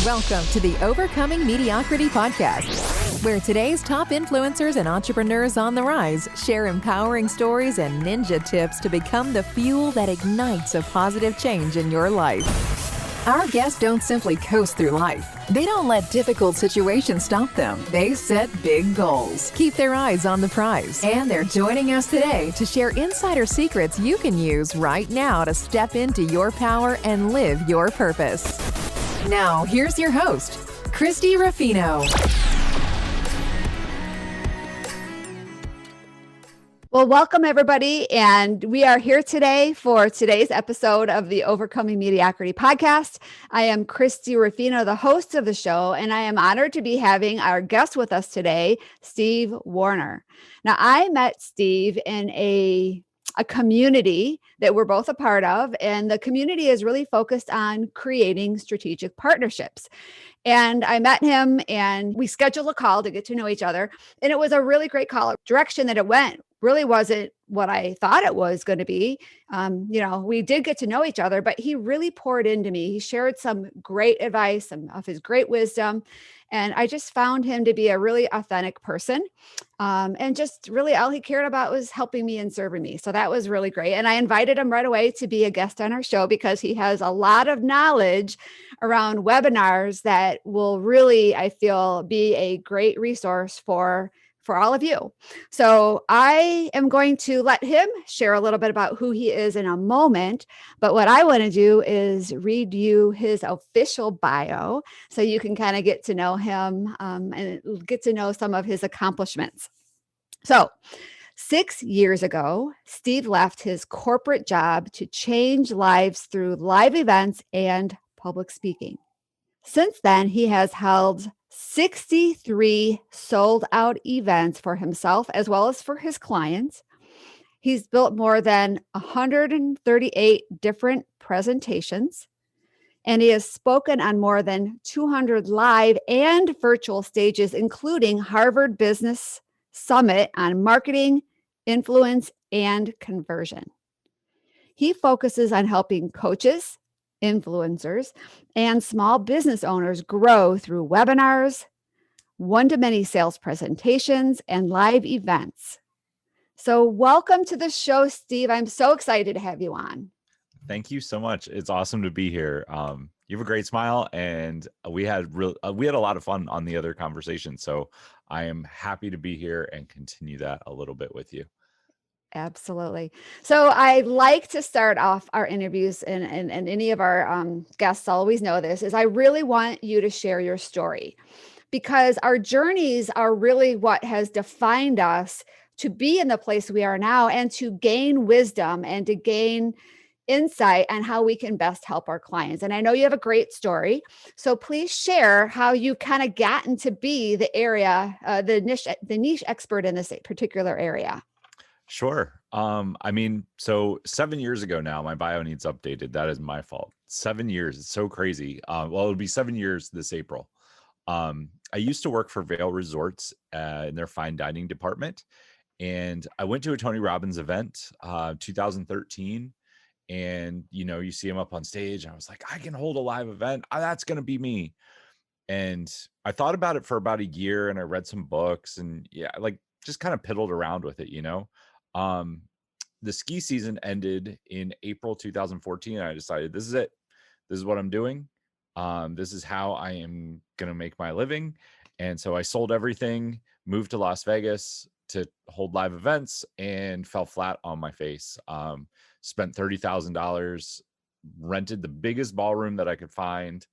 Welcome to the Overcoming Mediocrity podcast, where today's top influencers and entrepreneurs on the rise share empowering stories and ninja tips to become the fuel that ignites a positive change in your life. Our guests don't simply coast through life. They don't let difficult situations stop them. They set big goals, keep their eyes on the prize, and they're joining us today to share insider secrets you can use right now to step into your power and live your purpose. Now, here's your host, Christy Ruffino. Well, welcome everybody. And we are here today for today's episode of the Overcoming Mediocrity podcast. I am Christy Ruffino, the host of the show, and I am honored to be having our guest with us today, Steve Werner. Now, I met Steve in a community that we're both a part of, and the community is really focused on creating strategic partnerships. And I met him and we scheduled a call to get to know each other. And it was a really great call. Direction that it went really wasn't what I thought it was going to be. We did get to know each other, but he really poured into me. He shared some great advice, some of his great wisdom. And I just found him to be a really authentic person. And just really all he cared about was helping me and serving me. So that was really great. And I invited him right away to be a guest on our show because he has a lot of knowledge around webinars that will really, I feel, be a great resource for all of you. So I am going to let him share a little bit about who he is in a moment. But what I want to do is read you his official bio so you can kind of get to know him and get to know some of his accomplishments. So 6 years ago, Steve left his corporate job to change lives through live events and public speaking. Since then, he has held 63 sold out events for himself as well as for his clients. He's built more than 138 different presentations, and he has spoken on more than 200 live and virtual stages, including Harvard Business Summit on marketing, influence, and conversion. He focuses on helping coaches, influencers, and small business owners grow through webinars, one-to-many sales presentations, and live events. So welcome to the show, Steve. I'm so excited to have you on. Thank you so much. It's awesome to be here. You have a great smile, and we had a lot of fun on the other conversation. So I am happy to be here and continue that a little bit with you. Absolutely. So I like to start off our interviews, and any of our guests always know this, is I really want you to share your story, because our journeys are really what has defined us to be in the place we are now and to gain wisdom and to gain insight on how we can best help our clients. And I know you have a great story. So please share how you kind of gotten to be the the niche expert in this particular area. Sure. So 7 years ago now, my bio needs updated. That is my fault. 7 years. It's so crazy. It'll be 7 years this April. I used to work for Vail Resorts in their fine dining department. And I went to a Tony Robbins event, 2013. And, you see him up on stage. And I was like, I can hold a live event. That's going to be me. And I thought about it for about a year, and I read some books and just kind of piddled around with it, The ski season ended in April 2014. And I decided, this is it. This is what I'm doing. This is how I am going to make my living. And so I sold everything, moved to Las Vegas to hold live events, and fell flat on my face. Spent $30,000, rented the biggest ballroom that I could find.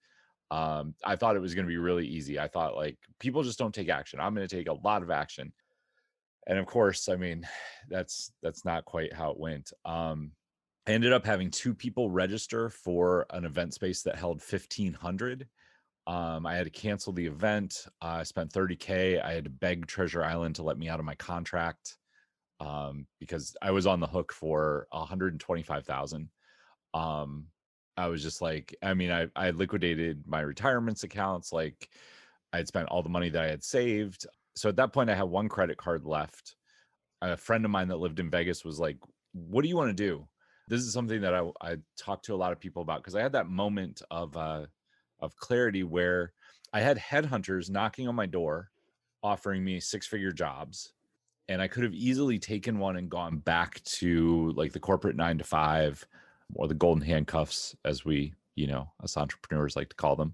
I thought it was going to be really easy. I thought, people just don't take action. I'm going to take a lot of action. And of course, that's not quite how it went. I ended up having 2 people register for an event space that held 1,500. I had to cancel the event. I spent $30K. I had to beg Treasure Island to let me out of my contract because I was on the hook for $125,000. I was just I liquidated my retirements accounts. I had spent all the money that I had saved. So at that point, I had 1 credit card left. A friend of mine that lived in Vegas was like, what do you want to do? This is something that I talked to a lot of people about, because I had that moment of of clarity where I had headhunters knocking on my door, offering me 6-figure jobs. And I could have easily taken one and gone back to like the corporate 9 to 5 or the golden handcuffs, as we, us entrepreneurs like to call them.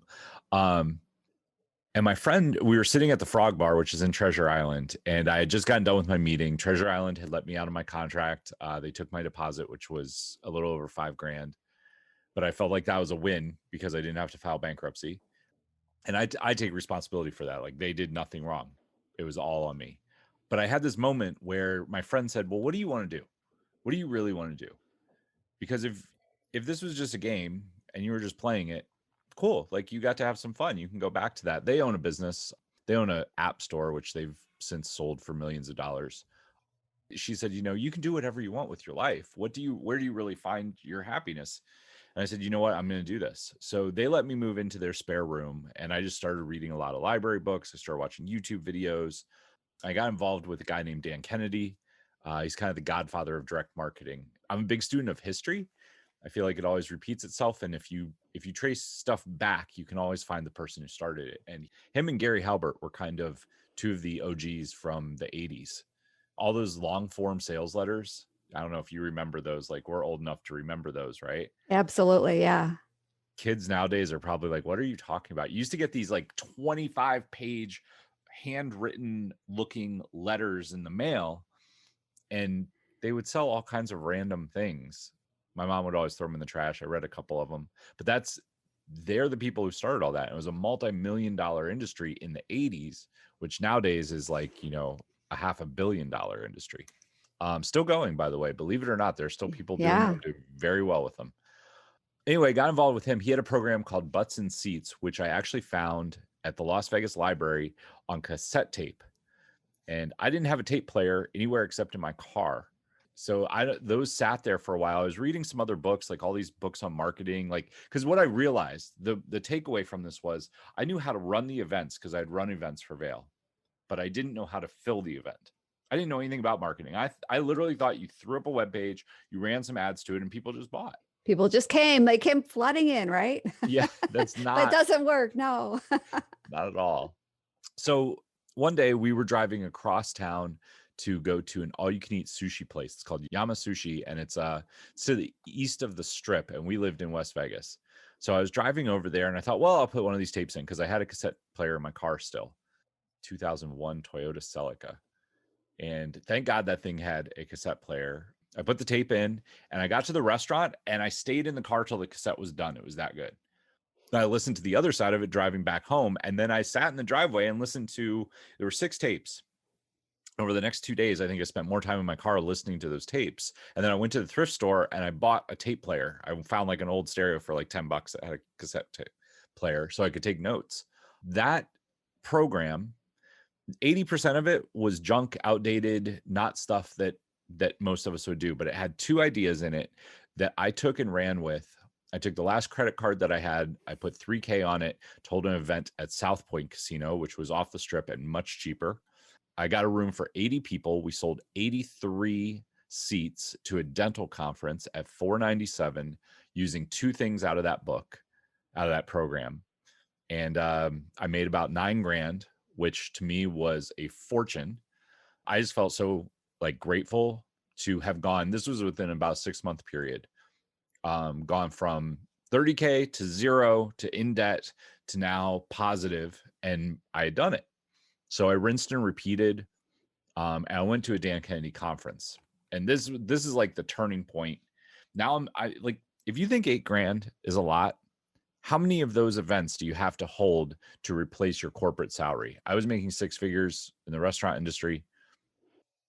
And my friend, we were sitting at the Frog Bar, which is in Treasure Island, and I had just gotten done with my meeting. Treasure Island had let me out of my contract. They took my deposit, which was a little over $5,000, but I felt like that was a win because I didn't have to file bankruptcy. And I take responsibility for that. Like, they did nothing wrong. It was all on me. But I had this moment where my friend said, well, what do you want to do? What do you really want to do? Because if this was just a game and you were just playing it, cool. Like, you got to have some fun. You can go back to that. They own a business. They own an app store, which they've since sold for millions of dollars. She said, you can do whatever you want with your life. Where do you really find your happiness? And I said, you know what? I'm going to do this. So they let me move into their spare room, and I just started reading a lot of library books. I started watching YouTube videos. I got involved with a guy named Dan Kennedy. He's kind of the godfather of direct marketing. I'm a big student of history. I feel like it always repeats itself. And if you trace stuff back, you can always find the person who started it. And him and Gary Halbert were kind of two of the OGs from the 80s. All those long form sales letters. I don't know if you remember those. Like, we're old enough to remember those, right? Absolutely. Yeah. Kids nowadays are probably like, what are you talking about? You used to get these like 25-page handwritten looking letters in the mail, and they would sell all kinds of random things. My mom would always throw them in the trash. I read a couple of them, but they're the people who started all that. It was a multi-million-dollar industry in the 80s, which nowadays is like, a $500 million industry. Still going, by the way, believe it or not, there's still people doing very well with them. Anyway, got involved with him. He had a program called Butts and Seats, which I actually found at the Las Vegas Library on cassette tape. And I didn't have a tape player anywhere except in my car. So those sat there for a while. I was reading some other books, like all these books on marketing, because what I realized, the takeaway from this was I knew how to run the events because I'd run events for Vail, but I didn't know how to fill the event. I didn't know anything about marketing. I literally thought you threw up a web page, you ran some ads to it, and people just bought. People just came. They came flooding in, right? Yeah, that's not. That doesn't work. No. Not at all. So one day we were driving across town to go to an all-you-can-eat sushi place. It's called Yama Sushi, and it's to the east of the Strip, and we lived in West Vegas. So I was driving over there, and I thought, well, I'll put one of these tapes in because I had a cassette player in my car still, 2001 Toyota Celica. And thank God that thing had a cassette player. I put the tape in, and I got to the restaurant, and I stayed in the car till the cassette was done. It was that good. I listened to the other side of it driving back home, and then I sat in the driveway and listened to, there were 6 tapes. Over the next 2 days, I think I spent more time in my car listening to those tapes. And then I went to the thrift store and I bought a tape player. I found like an old stereo for like $10 that had a cassette tape player so I could take notes. That program, 80% of it was junk, outdated, not stuff that most of us would do, but it had 2 ideas in it that I took and ran with. I took the last credit card that I had. I put $3,000 on it, told an event at South Point Casino, which was off the Strip and much cheaper. I got a room for 80 people. We sold 83 seats to a dental conference at $497 using 2 things out of that book, out of that program. And I made about $9,000, which to me was a fortune. I just felt so like grateful to have gone. This was within about a 6-month period. Gone from $30,000 to 0 to in debt to now positive, and I had done it. So I rinsed and repeated, and I went to a Dan Kennedy conference, and this is like the turning point. Now I like, if you think $8,000 is a lot, how many of those events do you have to hold to replace your corporate salary? I was making 6 figures in the restaurant industry.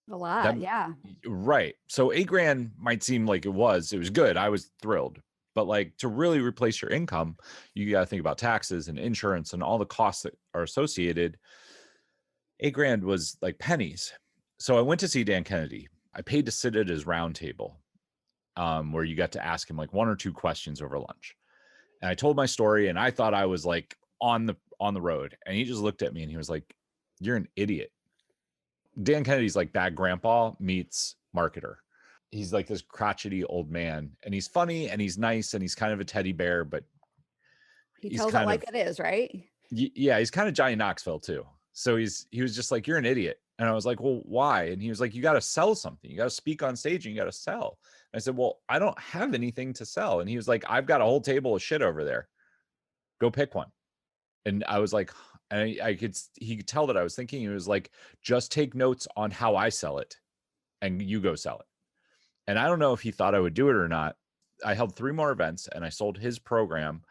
A lot, yeah. Right. So $8,000 might seem like it was good. I was thrilled. But like, to really replace your income, you got to think about taxes and insurance and all the costs that are associated. $8,000 was like pennies. So I went to see Dan Kennedy. I paid to sit at his round table, where you got to ask him like 1 or 2 questions over lunch. And I told my story, and I thought I was like on the road. And he just looked at me and he was like, "You're an idiot." Dan Kennedy's like bad grandpa meets marketer. He's like this crotchety old man, and he's funny and he's nice and he's kind of a teddy bear, but He he's tells it kind like of, it is, right? yeah, he's kind of Johnny Knoxville too. So he was just like, you're an idiot. And I was like, well, why? And he was like, you got to sell something. You got to speak on stage and you got to sell. And I said, well, I don't have anything to sell. And he was like, I've got a whole table of shit over there. Go pick one. And I was like, he could tell that I was thinking. He was like, just take notes on how I sell it and you go sell it. And I don't know if he thought I would do it or not. I held 3 more events and I sold his program.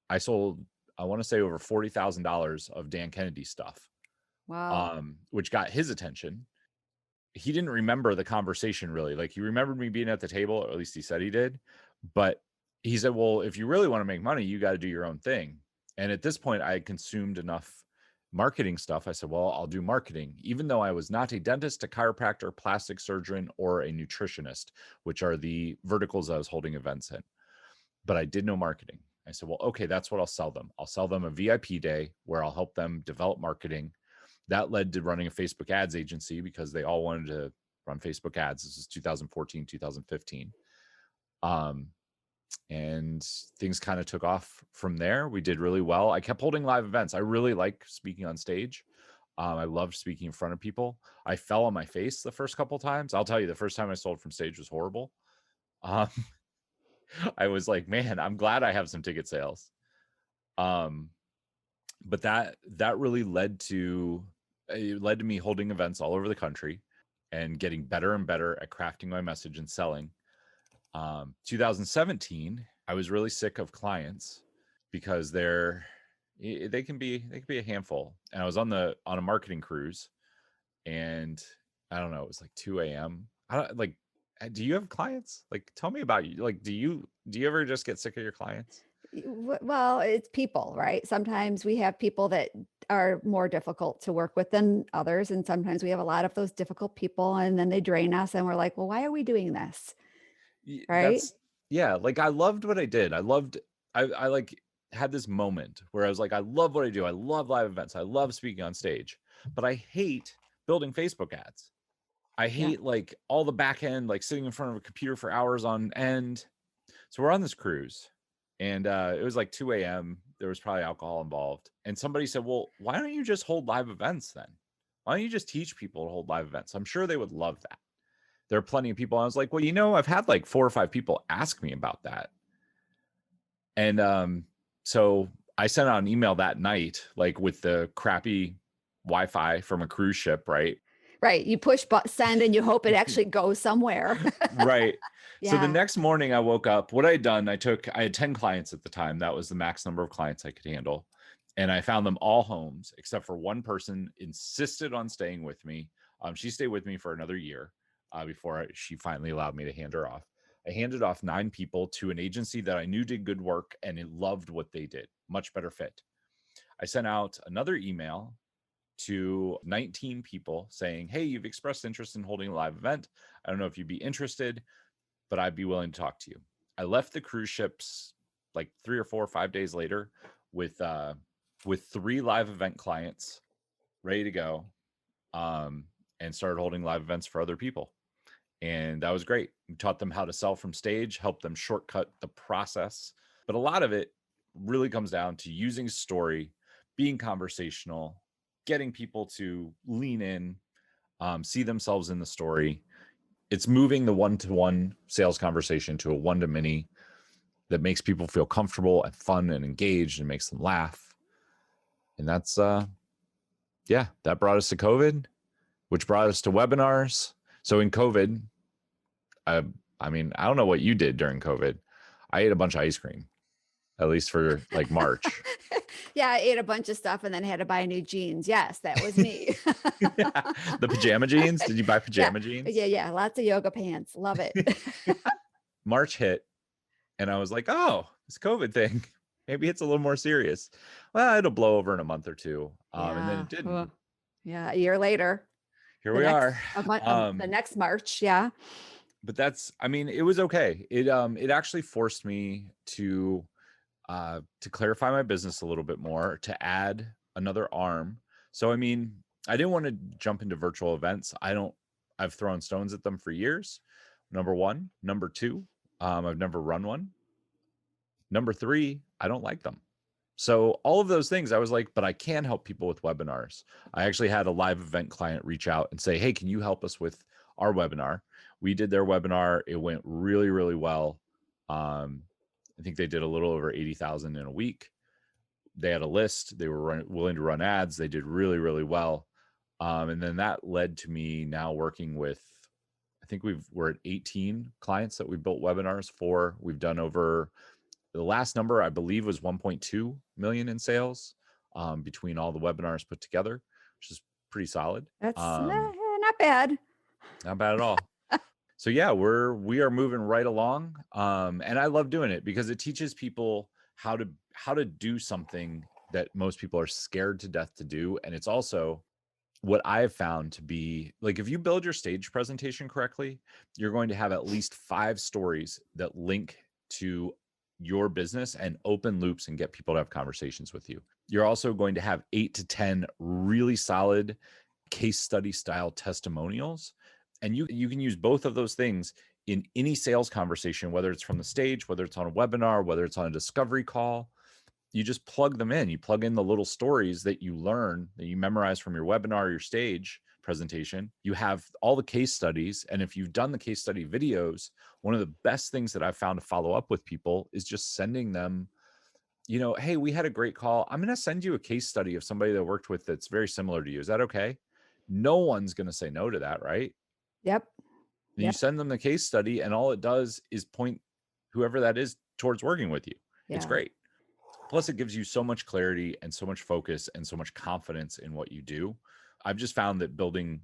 I sold, I want to say, over $40,000 of Dan Kennedy stuff, Wow. which got his attention. He didn't remember the conversation really. Like, he remembered me being at the table, or at least he said he did. But he said, well, if you really want to make money, you got to do your own thing. And at this point, I had consumed enough marketing stuff. I said, well, I'll do marketing, even though I was not a dentist, a chiropractor, plastic surgeon, or a nutritionist, which are the verticals I was holding events in. But I did know marketing. I said, well, okay, that's what I'll sell them. I'll sell them a VIP day where I'll help them develop marketing. That led to running a Facebook ads agency because they all wanted to run Facebook ads. This is 2014, 2015. And things kind of took off from there. We did really well. I kept holding live events. I really like speaking on stage. I loved speaking in front of people. I fell on my face the first couple times. I'll tell you, the first time I sold from stage was horrible. I was like, man, I'm glad I have some ticket sales. But that really led to me holding events all over the country and getting better and better at crafting my message and selling. 2017, I was really sick of clients because they can be a handful. And I was on a marketing cruise, and I don't know, it was like 2 a.m. Do you have clients? Like, tell me about you. Like, do you ever just get sick of your clients? Well, it's people, right? Sometimes we have people that are more difficult to work with than others. And sometimes we have a lot of those difficult people, and then they drain us and we're like, well, why are we doing this? Right? Yeah. Like, I loved what I did. I like had this moment where I was like, I love what I do. I love live events. I love speaking on stage, but I hate building Facebook ads. I hate like all the back end, like sitting in front of a computer for hours on end. So we're on this cruise, and it was like 2 a.m. There was probably alcohol involved. And somebody said, well, why don't you just hold live events then? Why don't you just teach people to hold live events? I'm sure they would love that. There are plenty of people. I was like, well, I've had like 4 or 5 people ask me about that. And so I sent out an email that night, like with the crappy Wi-Fi from a cruise ship, right? Right. You push send and you hope it actually goes somewhere. Right. Yeah. So the next morning I woke up, what I had done, I had 10 clients at the time. That was the max number of clients I could handle. And I found them all homes, except for one person insisted on staying with me. She stayed with me for another year before she finally allowed me to hand her off. I handed off 9 people to an agency that I knew did good work and it loved what they did. Much better fit. I sent out another email to 19 people saying, hey, you've expressed interest in holding a live event. I don't know if you'd be interested, but I'd be willing to talk to you. I left the cruise ships like 3 or 4 or 5 days later with 3 live event clients ready to go, and started holding live events for other people. And that was great. We taught them how to sell from stage, helped them shortcut the process. But a lot of it really comes down to using story, being conversational, getting people to lean in, see themselves in the story. It's moving the one-to-one sales conversation to a one-to-many that makes people feel comfortable and fun and engaged and makes them laugh. And that's, that brought us to COVID, which brought us to webinars. So in COVID, I mean, I don't know what you did during COVID. I ate a bunch of ice cream, at least for like March. Yeah, I ate a bunch of stuff and then had to buy new jeans. Yes, that was me. The pajama jeans? Did you buy pajama jeans? Yeah. Lots of yoga pants. Love it. March hit and I was like, oh, this COVID thing, maybe it's a little more serious. Well, it'll blow over in a month or two. And then it didn't. Yeah, a year later. Here we are. The next March. Yeah. But it was okay. It actually forced me to clarify my business a little bit more, to add another arm. So, I didn't want to jump into virtual events. I've thrown stones at them for years. Number one. Number two, I've never run one. Number three, I don't like them. So all of those things, I was like, but I can help people with webinars. I actually had a live event client reach out and say, hey, can you help us with our webinar? We did their webinar. It went really, really well. I think they did a little over 80,000 in a week. They had a list. They were willing to run ads. They did really, really well. And then that led to me now working with, I think we're at 18 clients that we built webinars for. We've done over, the last number I believe was 1.2 million in sales between all the webinars put together, which is pretty solid. That's not bad. Not bad at all. So yeah, we are moving right along. And I love doing it because it teaches people how to do something that most people are scared to death to do. And it's also what I have found to be like, if you build your stage presentation correctly, you're going to have at least 5 stories that link to your business and open loops and get people to have conversations with you. You're also going to have 8 to 10 really solid case study style testimonials. And you can use both of those things in any sales conversation, whether it's from the stage, whether it's on a webinar, whether it's on a discovery call. You just plug them in. You plug in the little stories that you learn, that you memorize from your webinar or your stage presentation. You have all the case studies. And if you've done the case study videos, one of the best things that I've found to follow up with people is just sending them, hey, we had a great call. I'm going to send you a case study of somebody that I worked with that's very similar to you. Is that okay? No one's going to say no to that, right? Yep. And you send them the case study, and all it does is point whoever that is towards working with you. Yeah. It's great. Plus, it gives you so much clarity and so much focus and so much confidence in what you do. I've just found that building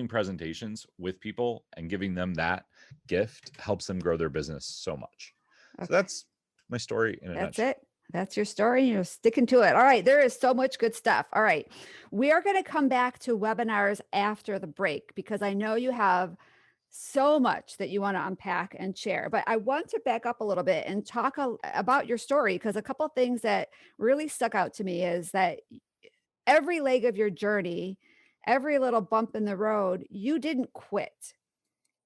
presentations with people and giving them that gift helps them grow their business so much. Okay. So that's my story in a nutshell. That's it. That's your story. You're sticking to it. All right. There is so much good stuff. All right. We are going to come back to webinars after the break because I know you have so much that you want to unpack and share, but I want to back up a little bit and talk about your story, because a couple of things that really stuck out to me is that every leg of your journey, every little bump in the road, you didn't quit.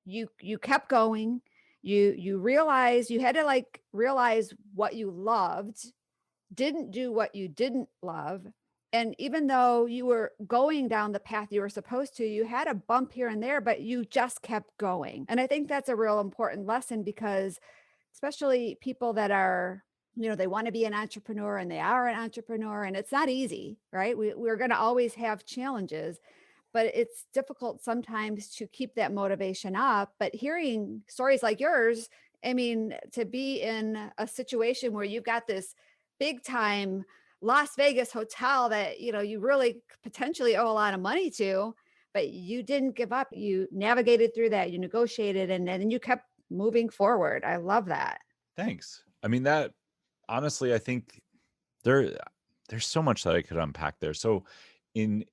You kept going. You realized you had to realize what you loved, didn't do what you didn't love. And even though you were going down the path you were supposed to, you had a bump here and there, but you just kept going. And I think that's a real important lesson, because especially people that are, they want to be an entrepreneur and they are an entrepreneur, and it's not easy, right? We're going to always have challenges, but it's difficult sometimes to keep that motivation up. But hearing stories like yours, I mean, to be in a situation where you've got this big time Las Vegas hotel that, you really potentially owe a lot of money to, but you didn't give up. You navigated through that, you negotiated, and then you kept moving forward. I love that. Thanks. I mean, that honestly, I think there's so much that I could unpack there. So in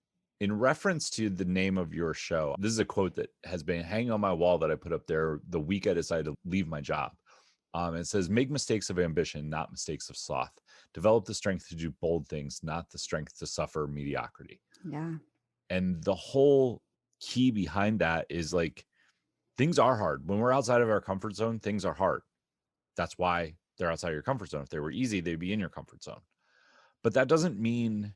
reference to the name of your show, this is a quote that has been hanging on my wall that I put up there the week I decided to leave my job. It says, make mistakes of ambition, not mistakes of sloth. Develop the strength to do bold things, not the strength to suffer mediocrity. Yeah. And the whole key behind that is things are hard. When we're outside of our comfort zone, things are hard. That's why they're outside of your comfort zone. If they were easy, they'd be in your comfort zone. But that doesn't mean,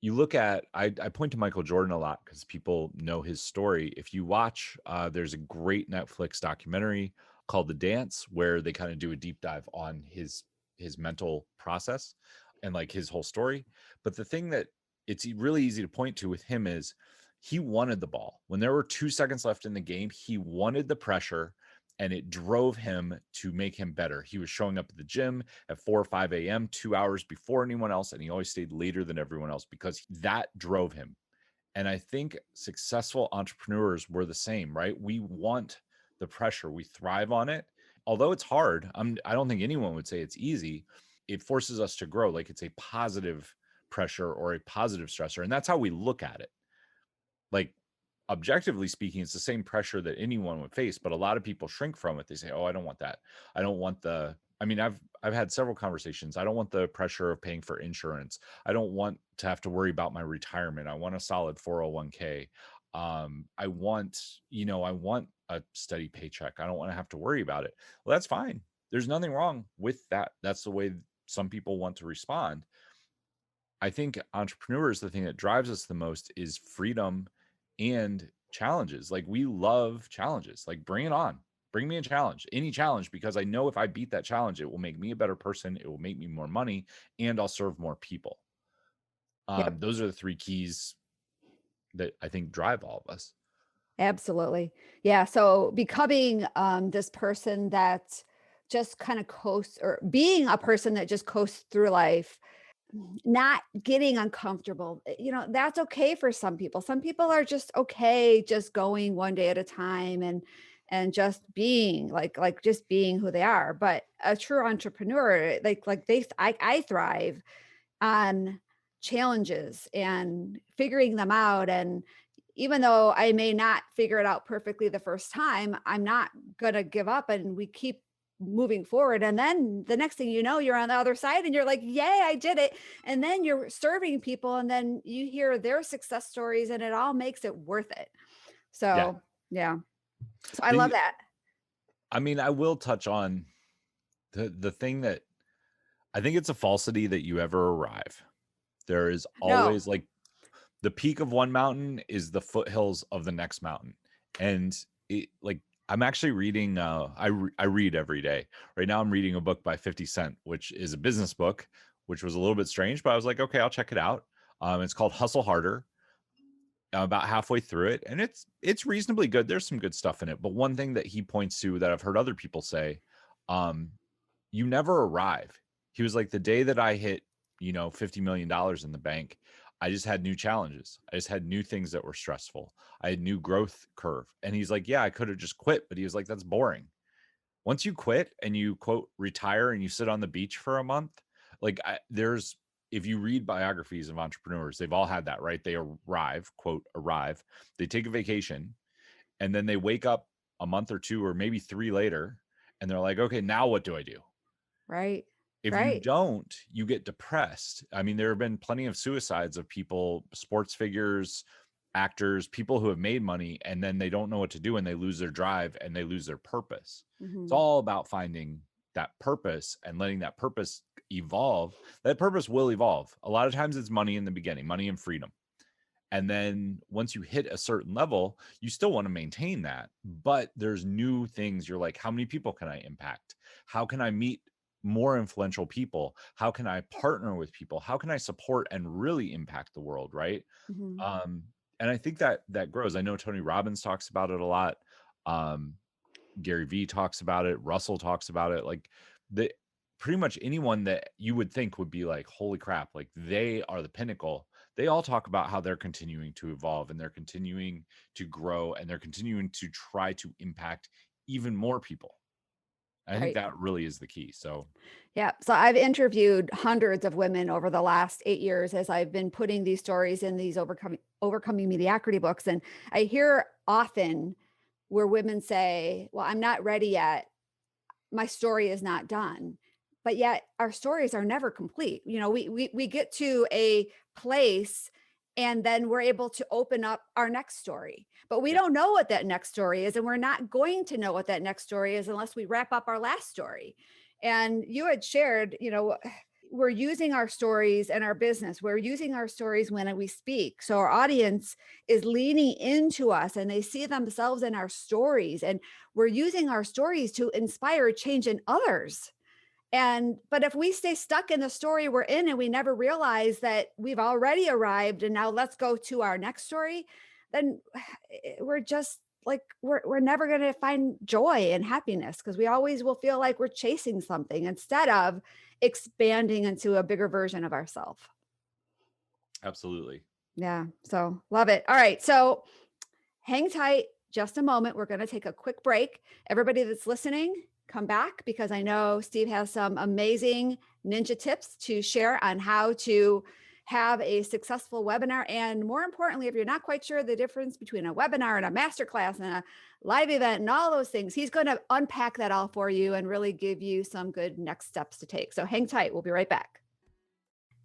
you look at, I point to Michael Jordan a lot because people know his story. If you watch, there's a great Netflix documentary called The Dance, where they kind of do a deep dive on his mental process and his whole story. But the thing that it's really easy to point to with him is he wanted the ball. When there were 2 seconds left in the game, he wanted the pressure, and it drove him to make him better. He was showing up at the gym at 4 or 5 a.m., 2 hours before anyone else, and he always stayed later than everyone else because that drove him. And I think successful entrepreneurs were the same, right? We want the pressure. We thrive on it. Although it's hard, I don't think anyone would say it's easy. It forces us to grow. It's a positive pressure or a positive stressor. And that's how we look at it. Objectively speaking, it's the same pressure that anyone would face, but a lot of people shrink from it. They say, oh, I don't want that. I don't want I've had several conversations. I don't want the pressure of paying for insurance. I don't want to have to worry about my retirement. I want a solid 401k. I want a steady paycheck. I don't want to have to worry about it. Well, that's fine. There's nothing wrong with that. That's the way some people want to respond. I think entrepreneurs, the thing that drives us the most is freedom and challenges. Like we love challenges. Like bring it on. Bring me a challenge, any challenge, because I know if I beat that challenge, it will make me a better person. It will make me more money and I'll serve more people. Yep. Those are the three keys that I think drive all of us. Absolutely. Yeah. So becoming this person that just kind of coasts, or being a person that just coasts through life, not getting uncomfortable, that's okay for some people. Some people are just okay just going one day at a time and just being like just being who they are. But a true entrepreneur, I thrive on challenges and figuring them out. And even though I may not figure it out perfectly the first time, I'm not going to give up, and we keep moving forward. And then the next thing you know, you're on the other side and you're like, yay, I did it. And then you're serving people and then you hear their success stories and it all makes it worth it. So, yeah. So I love that. I mean, I will touch on the thing that I think it's a falsity that you ever arrive. There is always like the peak of one mountain is the foothills of the next mountain. And I'm actually reading, I read every day. Right now I'm reading a book by 50 Cent, which is a business book, which was a little bit strange, but I was like, okay, I'll check it out. It's called Hustle Harder. I'm about halfway through it, and it's reasonably good. There's some good stuff in it. But one thing that he points to that I've heard other people say, you never arrive. He was like, the day that I hit, $50 million in the bank, I just had new challenges. I just had new things that were stressful. I had new growth curve. And he's like, yeah, I could have just quit. But he was like, that's boring. Once you quit and you quote retire and you sit on the beach for a month, if you read biographies of entrepreneurs, they've all had that, right? They arrive, quote, arrive. They take a vacation and then they wake up a month or two or maybe 3 later and they're like, okay, now what do I do? Right. If you don't, you get depressed. I mean, there have been plenty of suicides of people, sports figures, actors, people who have made money, and then they don't know what to do and they lose their drive and they lose their purpose. Mm-hmm. It's all about finding that purpose and letting that purpose evolve. That purpose will evolve. A lot of times it's money in the beginning, money and freedom. And then once you hit a certain level, you still want to maintain that, but there's new things. You're like, how many people can I impact? How can I meet more influential people? How can I partner with people? How can I support and really impact the world? Right. Mm-hmm. And I think that grows. I know Tony Robbins talks about it a lot. Gary Vee talks about it. Russell talks about it. Like pretty much anyone that you would think would be like, holy crap, like they are the pinnacle. They all talk about how they're continuing to evolve and they're continuing to grow and they're continuing to try to impact even more people. I think that really is the key. So, yeah. So I've interviewed hundreds of women over the last 8 years as I've been putting these stories in these overcoming mediocrity books. And I hear often where women say, well, I'm not ready yet. My story is not done. But yet our stories are never complete. We get to a place and then we're able to open up our next story, but we don't know what that next story is. And we're not going to know what that next story is unless we wrap up our last story. And you had shared, we're using our stories in our business. We're using our stories when we speak. So our audience is leaning into us and they see themselves in our stories. And we're using our stories to inspire change in others. But if we stay stuck in the story we're in and we never realize that we've already arrived and now let's go to our next story, then we're just like, we're never going to find joy and happiness because we always will feel like we're chasing something instead of expanding into a bigger version of ourselves. Absolutely. Yeah. So love it. All right. So hang tight just a moment. We're going to take a quick break. Everybody that's listening, come back because I know Steve has some amazing ninja tips to share on how to have a successful webinar. And more importantly, if you're not quite sure the difference between a webinar and a masterclass and a live event and all those things, he's going to unpack that all for you and really give you some good next steps to take. So hang tight. We'll be right back.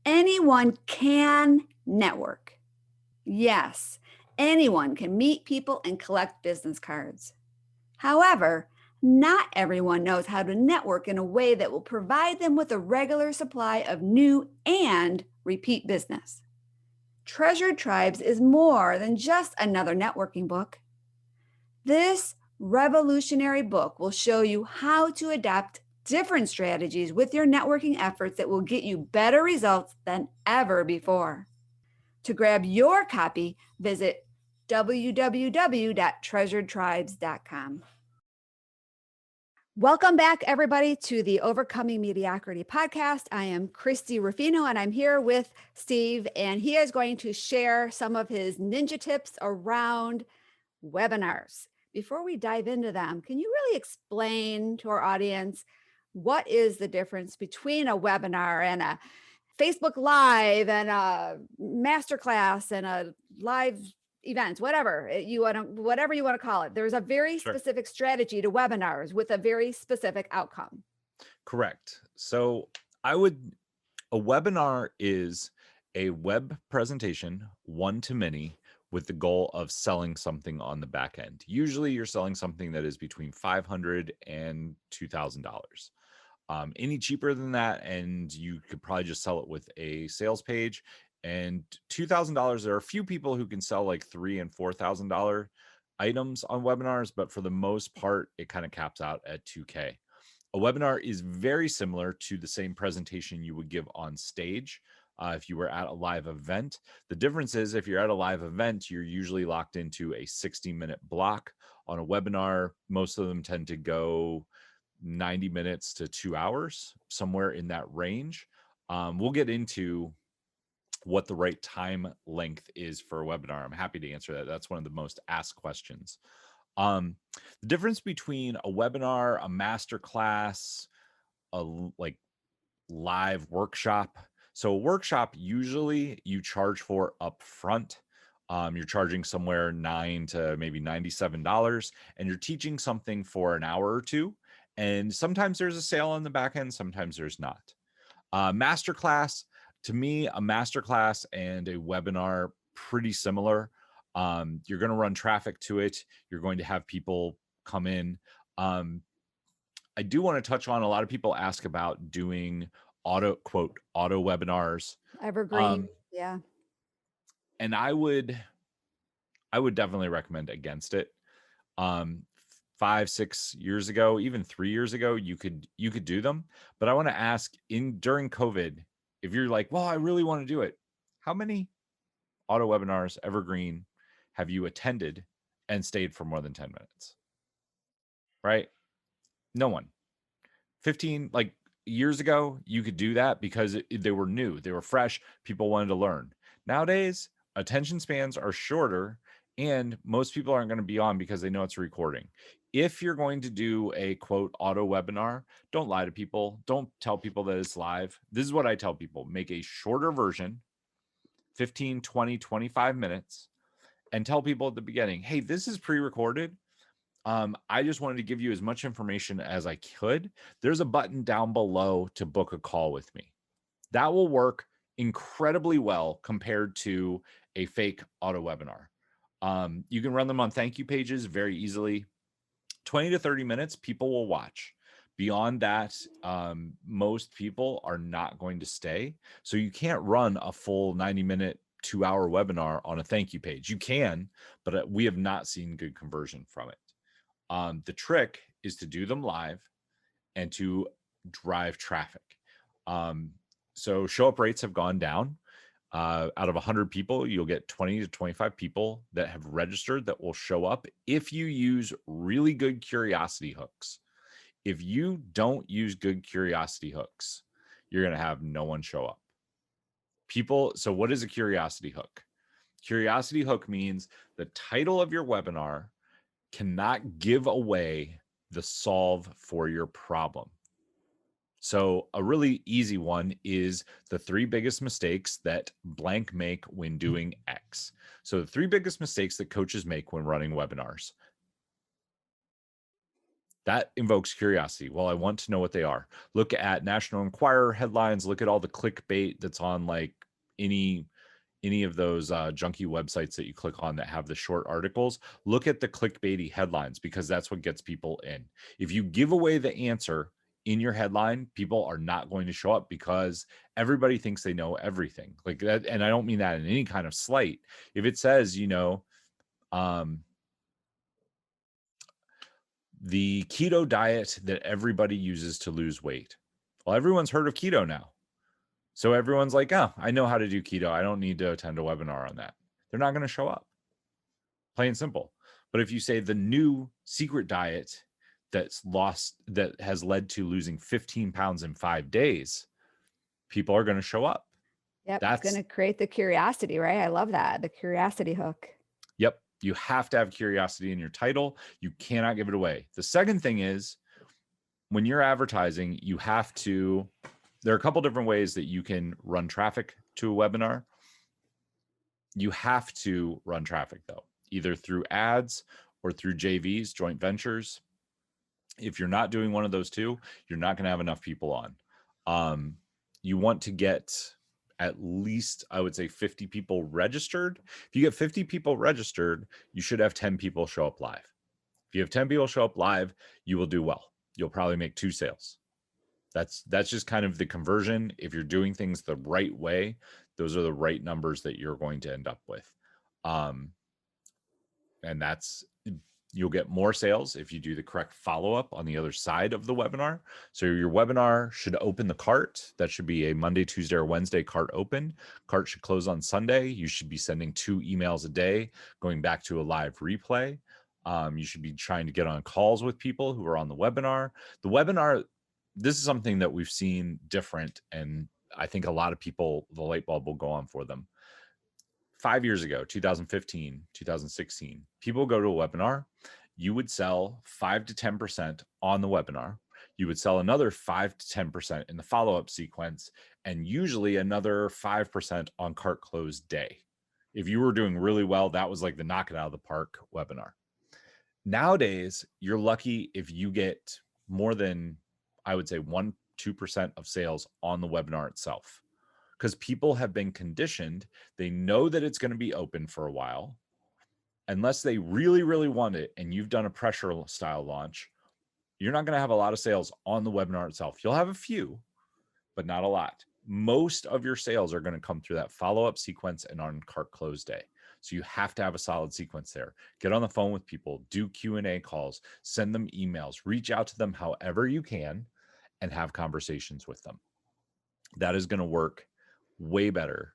Anyone can network. Yes, anyone can meet people and collect business cards. However, Not everyone knows how to network in a way that will provide them with a regular supply of new and repeat business. Treasured Tribes is more than just another networking book. This revolutionary book will show you how to adapt different strategies with your networking efforts that will get you better results than ever before. To grab your copy, visit www.treasuredtribes.com. Welcome back, everybody, to the Overcoming Mediocrity podcast. I am Christy Ruffino, and I'm here with Steve, and he is going to share some of his ninja tips around webinars. Before we dive into them, can you really explain to our audience what is the difference between a webinar and a Facebook Live and a masterclass and a live event, whatever you want to call it? There's a very specific strategy to webinars with a very specific outcome. Correct. So a webinar is a web presentation, one-to-many, with the goal of selling something on the back end. Usually you're selling something that is between $500 and $2,000. Any cheaper than that, and you could probably just sell it with a sales page. And $2,000, there are a few people who can sell like $3,000 and $4,000 items on webinars, but for the most part, it kind of caps out at $2K. A webinar is very similar to the same presentation you would give on stage if you were at a live event. The difference is if you're at a live event, you're usually locked into a 60-minute block. On a webinar, most of them tend to go 90 minutes to 2 hours, somewhere in that range. We'll get into what the right time length is for a webinar. I'm happy to answer that. That's one of the most asked questions. The difference between a webinar, a masterclass, a live workshop. So a workshop, usually you charge for upfront. You're charging somewhere $9 to maybe $97, and you're teaching something for an hour or two. And sometimes there's a sale on the back end, sometimes there's not. Masterclass, to me, a masterclass and a webinar, pretty similar. You're going to run traffic to it. You're going to have people come in. I do want to touch on, a lot of people ask about doing auto webinars. Evergreen, yeah. And I would definitely recommend against it. 5-6 years ago, even 3 years ago, you could do them. But I want to ask, during COVID, if you're like, well, I really want to do it, how many auto webinars, evergreen, have you attended and stayed for more than 10 minutes? Right? No one. 15 years ago, you could do that because they were new, they were fresh, people wanted to learn. Nowadays, attention spans are shorter, and most people aren't going to be on because they know it's a recording. If you're going to do a quote auto webinar, don't lie to people. Don't tell people that it's live. This is what I tell people: make a shorter version, 15, 20, 25 minutes, and tell people at the beginning, hey, this is pre-recorded. I just wanted to give you as much information as I could. There's a button down below to book a call with me. That will work incredibly well compared to a fake auto webinar. You can run them on thank you pages very easily. 20 to 30 minutes, people will watch. Beyond that, most people are not going to stay. So you can't run a full 90-minute, 2-hour webinar on a thank you page. You can, but we have not seen good conversion from it. The trick is to do them live and to drive traffic. So show up rates have gone down. Out of 100 people, you'll get 20 to 25 people that have registered that will show up if you use really good curiosity hooks. If you don't use good curiosity hooks, you're going to have no one show up. So what is a curiosity hook? Curiosity hook means the title of your webinar cannot give away the solve for your problem. So a really easy one is the 3 biggest mistakes that blank make when doing X. So the 3 biggest mistakes that coaches make when running webinars. That invokes curiosity. Well, I want to know what they are. Look at National Enquirer headlines. Look at all the clickbait that's on any any of those junky websites that you click on that have the short articles, look at the clickbaity headlines, because that's what gets people in. If you give away the answer in your headline, people are not going to show up, because everybody thinks they know everything like that. And I don't mean that in any kind of slight. If it says, the keto diet that everybody uses to lose weight, well, everyone's heard of keto now. So everyone's like, oh, I know how to do keto. I don't need to attend a webinar on that. They're not going to show up. Plain and simple. But if you say the new secret diet that has led to losing 15 pounds in 5 days, people are going to show up. Yep. That's going to create the curiosity, right? I love that. The curiosity hook. Yep. You have to have curiosity in your title. You cannot give it away. The second thing is, when you're advertising, there are a couple different ways that you can run traffic to a webinar. You have to run traffic, though, either through ads or through JVs, joint ventures. If you're not doing one of those two, you're not going to have enough people on. You want to get at least, I would say, 50 people registered. If you get 50 people registered, you should have 10 people show up live. If you have 10 people show up live, you will do well. You'll probably make 2 sales. That's just kind of the conversion. If you're doing things the right way, those are the right numbers that you're going to end up with. And you'll get more sales if you do the correct follow-up on the other side of the webinar. So your webinar should open the cart. That should be a Monday, Tuesday, or Wednesday cart open. Cart should close on Sunday. You should be sending 2 emails a day, going back to a live replay. You should be trying to get on calls with people who are on the webinar. The webinar, this is something that we've seen different, and I think a lot of people, the light bulb will go on for them. 5 years ago, 2015, 2016, people go to a webinar. You would sell 5 to 10% on the webinar. You would sell another 5 to 10% in the follow-up sequence, and usually another 5% on cart close day. If you were doing really well, that was like the knock it out of the park webinar. Nowadays, you're lucky if you get more than, I would say, 1-2% of sales on the webinar itself, because people have been conditioned. They know that it's going to be open for a while. Unless they really, really want it and you've done a pressure style launch, you're not going to have a lot of sales on the webinar itself. You'll have a few, but not a lot. Most of your sales are going to come through that follow-up sequence and on cart close day. So you have to have a solid sequence there. Get on the phone with people, do Q&A calls, send them emails, reach out to them however you can, and have conversations with them. That is going to work way better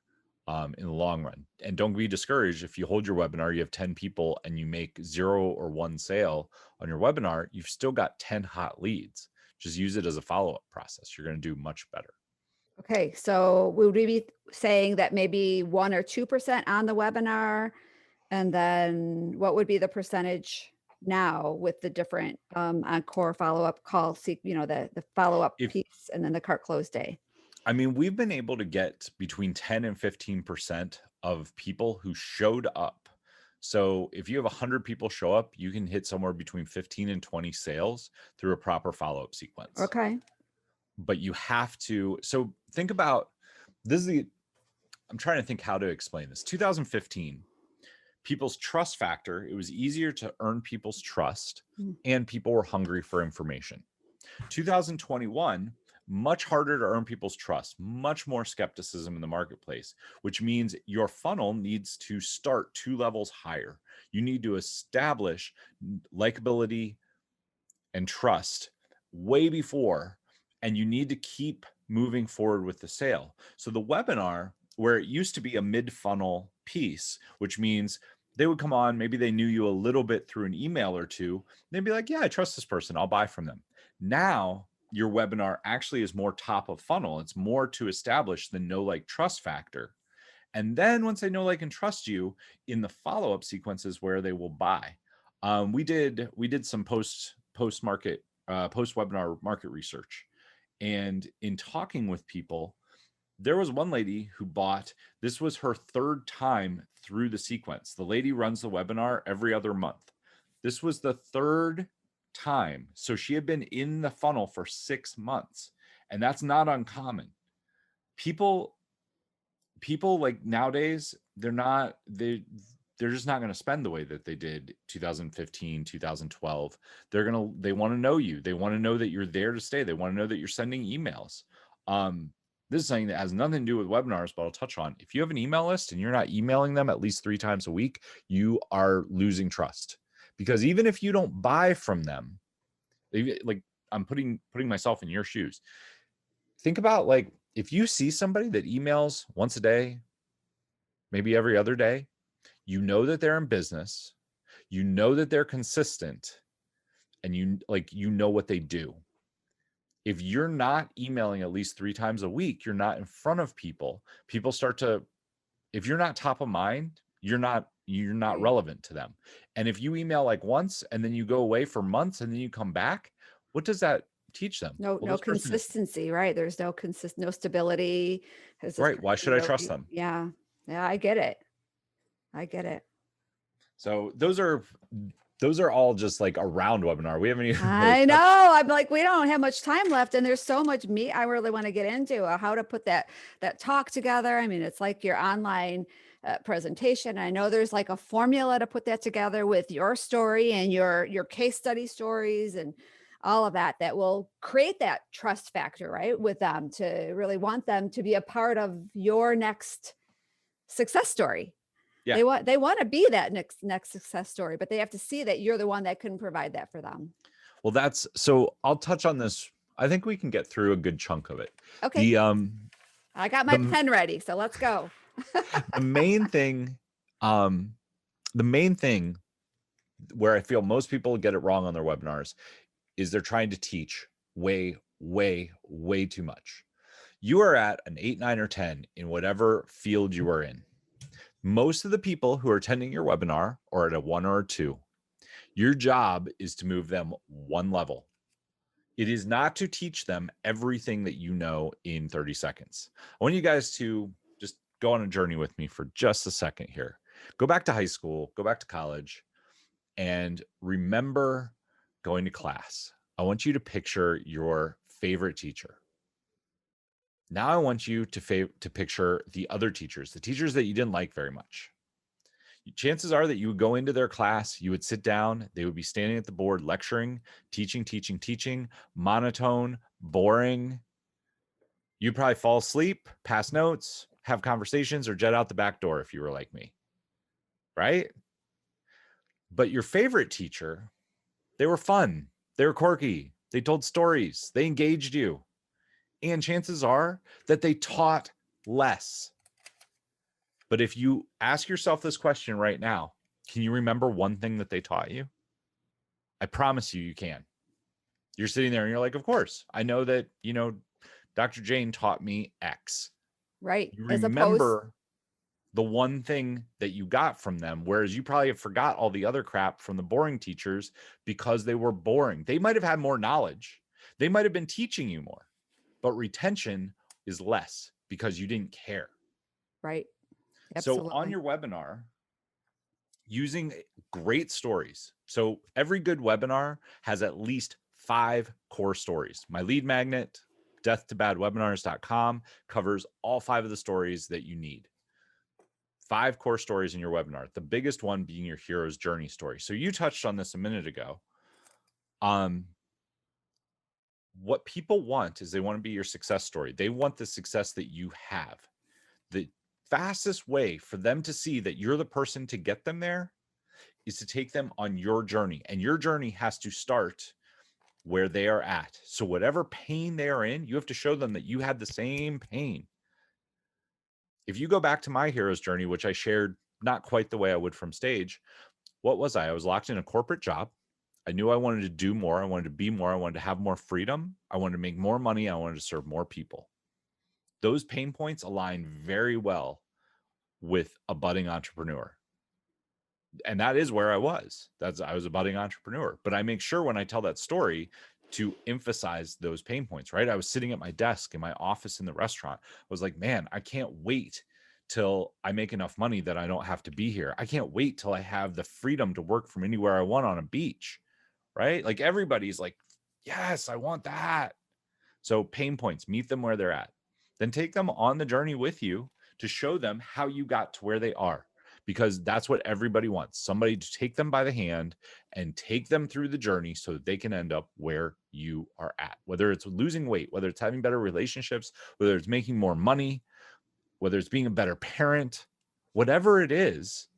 in the long run. And don't be discouraged if you hold your webinar, you have 10 people and you make 0 or 1 sale on your webinar, you've still got 10 hot leads. Just use it as a follow-up process. You're going to do much better. Okay. So would we be saying that maybe 1 or 2% on the webinar? And then what would be the percentage now with the different core follow-up call, the follow-up piece and then the cart close day? I mean, we've been able to get between 10 and 15% of people who showed up. So if you have 100 people show up, you can hit somewhere between 15 and 20 sales through a proper follow-up sequence. Okay. But you have to, so think about, I'm trying to think how to explain this. 2015, people's trust factor, it was easier to earn people's trust and people were hungry for information. 2021, much harder to earn people's trust, much more skepticism in the marketplace, which means your funnel needs to start 2 levels higher. You need to establish likability and trust way before, and you need to keep moving forward with the sale. So the webinar, where it used to be a mid-funnel piece, which means they would come on, maybe they knew you a little bit through an email or two, they'd be like, yeah, I trust this person, I'll buy from them. Now, your webinar actually is more top of funnel. It's more to establish the know, like, trust factor. And then once they know, like, and trust you, in the follow-up sequences where they will buy. We did some post-webinar market research. And in talking with people, there was one lady who bought, this was her 3rd time through the sequence. The lady runs the webinar every other month. This was the 3rd time. So she had been in the funnel for 6 months, and that's not uncommon. People people like nowadays, they're just not going to spend the way that they did 2015, 2012. They want to know you. They want to know that you're there to stay. They want to know that you're sending emails. This is something that has nothing to do with webinars, but I'll touch on. If you have an email list and you're not emailing them at least 3 times a week, you are losing trust. Because even if you don't buy from them, like I'm putting myself in your shoes. Think about like if you see somebody that emails once a day, maybe every other day, you know that they're in business, you know that they're consistent, and you know what they do. If you're not emailing at least 3 times a week, you're not in front of people. People start to, if you're not top of mind, you're not relevant to them. And if you email like once and then you go away for months and then you come back, what does that teach them? No, Well, no this person is consistency, right? There's no stability. There's this right. Why should I trust them? Yeah. Yeah, I get it. I get it. So those are all just like around webinar. We haven't even really I know. I'm like, we don't have much time left, and there's so much meat I really want to get into how to put that talk together. I mean, it's like your online presentation. I know there's like a formula to put that together with your story and your case study stories and all of that will create that trust factor, right, with them to really want them to be a part of your next success story. Yeah. They want to be that next success story, but they have to see that you're the one that can provide that for them. Well, so I'll touch on this. I think we can get through a good chunk of it. Okay. I got my pen ready, so let's go. the main thing where I feel most people get it wrong on their webinars is they're trying to teach way, way, way too much. You are at an 8, 9, or 10 in whatever field you are in. Most of the people who are attending your webinar are at a 1 or a 2. Your job is to move them one level. It is not to teach them everything that you know in 30 seconds. I want you guys to just go on a journey with me for just a second here. Go back to high school, go back to college, and remember going to class. I want you to picture your favorite teacher. Now I want you to picture the other teachers, the teachers that you didn't like very much. Chances are that you would go into their class, you would sit down, they would be standing at the board lecturing, teaching, monotone, boring. You'd probably fall asleep, pass notes, have conversations, or jet out the back door if you were like me, right? But your favorite teacher, they were fun, they were quirky, they told stories, they engaged you. And chances are that they taught less. But if you ask yourself this question right now, can you remember one thing that they taught you? I promise you can. You're sitting there and you're like, of course, I know that, Dr. Jane taught me X. Right. You remember the one thing that you got from them, whereas you probably have forgot all the other crap from the boring teachers because they were boring. They might have had more knowledge. They might have been teaching you more, but retention is less because you didn't care. Right. Absolutely. So on your webinar, using great stories. So every good webinar has at least 5 core stories. My lead magnet, death2badwebinars.com, covers all 5 of the stories that you need. 5 core stories in your webinar. The biggest one being your hero's journey story. So you touched on this a minute ago. What people want is they want to be your success story. They want the success that you have. The fastest way for them to see that you're the person to get them there is to take them on your journey. And your journey has to start where they are at. So whatever pain they are in, you have to show them that you had the same pain. If you go back to my hero's journey, which I shared not quite the way I would from stage, what was I? I was locked in a corporate job. I knew I wanted to do more. I wanted to be more. I wanted to have more freedom. I wanted to make more money. I wanted to serve more people. Those pain points align very well with a budding entrepreneur. And that is where I was. I was a budding entrepreneur. But I make sure when I tell that story to emphasize those pain points, right? I was sitting at my desk in my office in the restaurant. I was like, man, I can't wait till I make enough money that I don't have to be here. I can't wait till I have the freedom to work from anywhere I want on a beach, right? Like everybody's like, yes, I want that. So pain points, meet them where they're at. Then take them on the journey with you to show them how you got to where they are, because that's what everybody wants. Somebody to take them by the hand and take them through the journey so that they can end up where you are at, whether it's losing weight, whether it's having better relationships, whether it's making more money, whether it's being a better parent, whatever it is.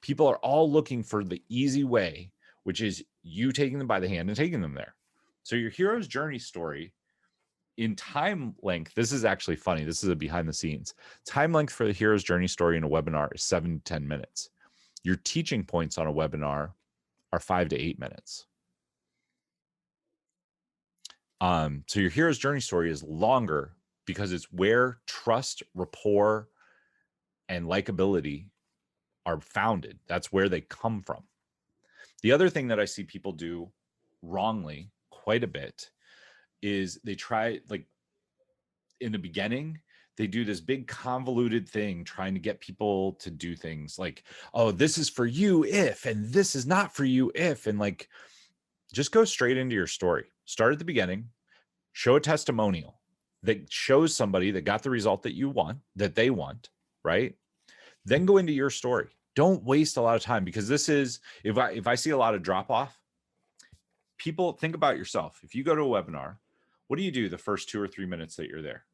People are all looking for the easy way, which is you taking them by the hand and taking them there. So your hero's journey story in time length, this is actually funny. This is a behind the scenes. Time length for the hero's journey story in a webinar is 7 to 10 minutes. Your teaching points on a webinar are 5 to 8 minutes. So your hero's journey story is longer because it's where trust, rapport, and likability are founded. That's where they come from. The other thing that I see people do wrongly quite a bit is they try, like in the beginning, they do this big convoluted thing trying to get people to do things like, oh, this is for you if, and this is not for you if, and like, just go straight into your story. Start at the beginning, show a testimonial that shows somebody that got the result that you want, that they want, right? Then go into your story. Don't waste a lot of time, because this is, if I see a lot of drop off, people, think about yourself. If you go to a webinar, what do you do the first 2 or 3 minutes that you're there?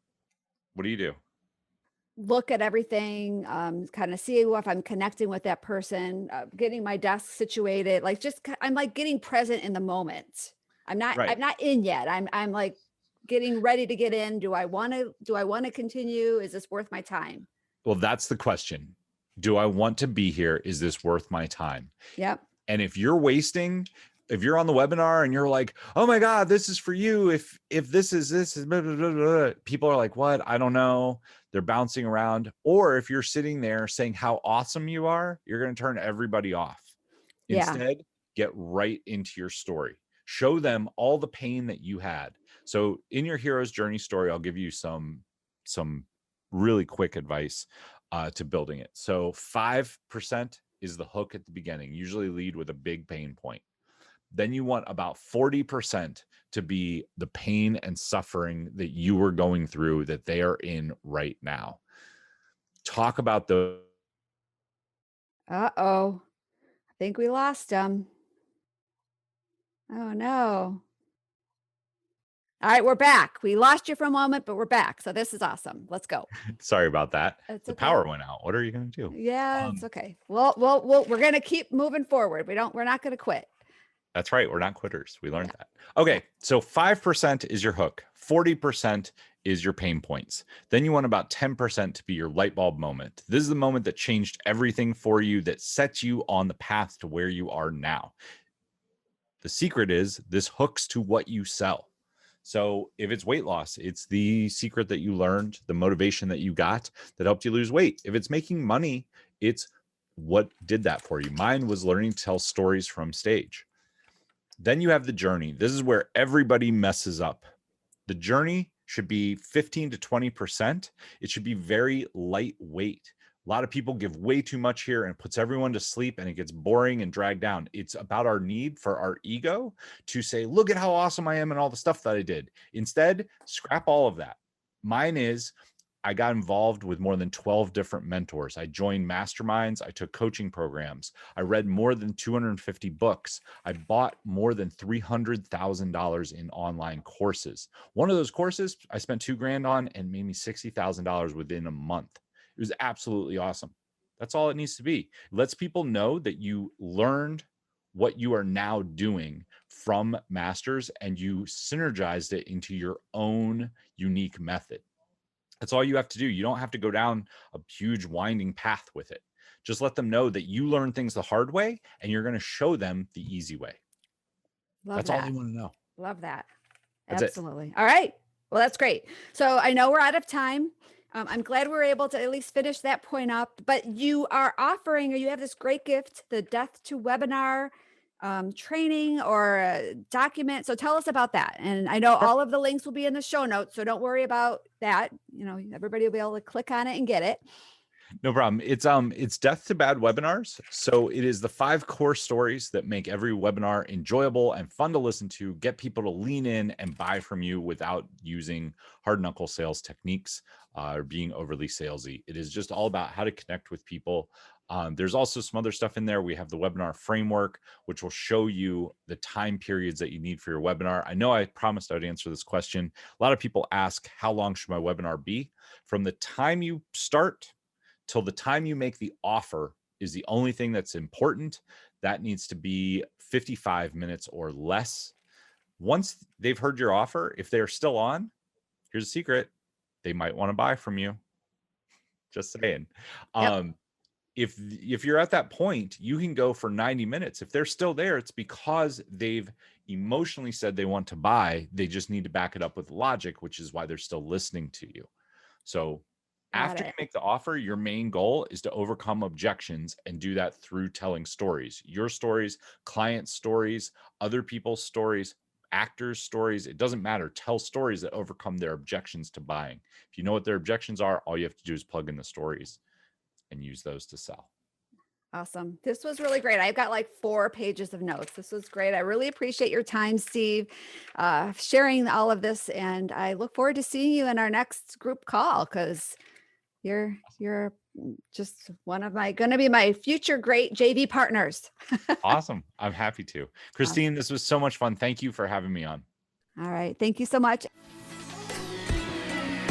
What do you do? Look at everything, kind of see if I'm connecting with that person, getting my desk situated, like I'm like getting present in the moment. I'm not in yet. I'm like getting ready to get in. Do I want to continue? Is this worth my time? Well, that's the question. Do I want to be here? Is this worth my time? Yep. And if you're on the webinar and you're like, oh my God, this is for you. If this is blah, blah, blah, blah, people are like, what? I don't know. They're bouncing around. Or if you're sitting there saying how awesome you are, you're going to turn everybody off. Instead, get right into your story. Show them all the pain that you had. So in your hero's journey story, I'll give you some really quick advice to building it. So 5% is the hook at the beginning. Usually lead with a big pain point. Then you want about 40% to be the pain and suffering that you were going through that they are in right now. Talk about the. Uh-oh. I think we lost him. Oh no. All right, we're back. We lost you for a moment, but we're back. So this is awesome. Let's go. Sorry about that. It's the okay. Power went out. What are you going to do? Yeah, it's okay. Well, we're going to keep moving forward. We're not going to quit. That's right. We're not quitters. We learned that. Okay. So 5% is your hook. 40% is your pain points. Then you want about 10% to be your light bulb moment. This is the moment that changed everything for you, that sets you on the path to where you are now. The secret is this hooks to what you sell. So if it's weight loss, it's the secret that you learned, the motivation that you got that helped you lose weight. If it's making money, it's what did that for you. Mine was learning to tell stories from stage. Then you have the journey. This is where everybody messes up. The journey should be 15 to 20%. It should be very lightweight. A lot of people give way too much here and puts everyone to sleep, and it gets boring and dragged down. It's about our need for our ego to say, look at how awesome I am and all the stuff that I did. Instead, scrap all of that. Mine is, I got involved with more than 12 different mentors. I joined masterminds. I took coaching programs. I read more than 250 books. I bought more than $300,000 in online courses. One of those courses I spent $2,000 on and made me $60,000 within a month. It was absolutely awesome. That's all it needs to be. It lets people know that you learned what you are now doing from masters and you synergized it into your own unique method. That's all you have to do. You don't have to go down a huge winding path with it. Just let them know that you learn things the hard way and you're going to show them the easy way. That's all they want to know. Love that. That's absolutely. It. All right. Well, that's great. So I know we're out of time. I'm glad we're able to at least finish that point up, but you are offering, or you have this great gift, the Death to Webinar training or document. So tell us about that. And I know all of the links will be in the show notes, so don't worry about that. You know, everybody will be able to click on it and get it. No problem. It's Death to Bad Webinars. So it is the 5 core stories that make every webinar enjoyable and fun to listen to, get people to lean in and buy from you without using hard knuckle sales techniques or being overly salesy. It is just all about how to connect with people. There's also some other stuff in there. We have the webinar framework, which will show you the time periods that you need for your webinar. I know I promised I'd answer this question. A lot of people ask, how long should my webinar be? From the time you start till the time you make the offer is the only thing that's important. That needs to be 55 minutes or less. Once they've heard your offer, if they're still on, here's a secret, they might want to buy from you. Just saying. Yep. If you're at that point, you can go for 90 minutes. If they're still there, it's because they've emotionally said they want to buy. They just need to back it up with logic, which is why they're still listening to you. So after you make the offer, your main goal is to overcome objections and do that through telling stories, your stories, client stories, other people's stories, actors' stories. It doesn't matter. Tell stories that overcome their objections to buying. If you know what their objections are, all you have to do is plug in the stories and use those to sell. Awesome. This was really great. I've got like 4 pages of notes. This was great. I really appreciate your time, Steve, sharing all of this. And I look forward to seeing you in our next group call, because you're just going to be my future great JV partners. Awesome. I'm happy to. Christine, This was so much fun. Thank you for having me on. All right. Thank you so much.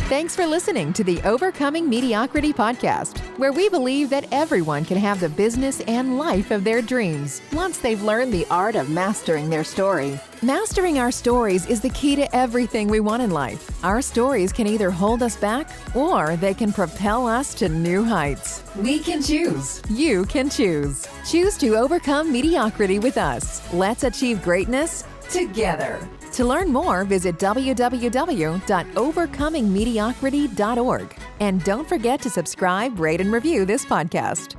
Thanks for listening to the Overcoming Mediocrity podcast, where we believe that everyone can have the business and life of their dreams once they've learned the art of mastering their story. Mastering our stories is the key to everything we want in life. Our stories can either hold us back or they can propel us to new heights. We can choose. You can choose. Choose to overcome mediocrity with us. Let's achieve greatness together. To learn more, visit www.overcomingmediocrity.org. And don't forget to subscribe, rate, and review this podcast.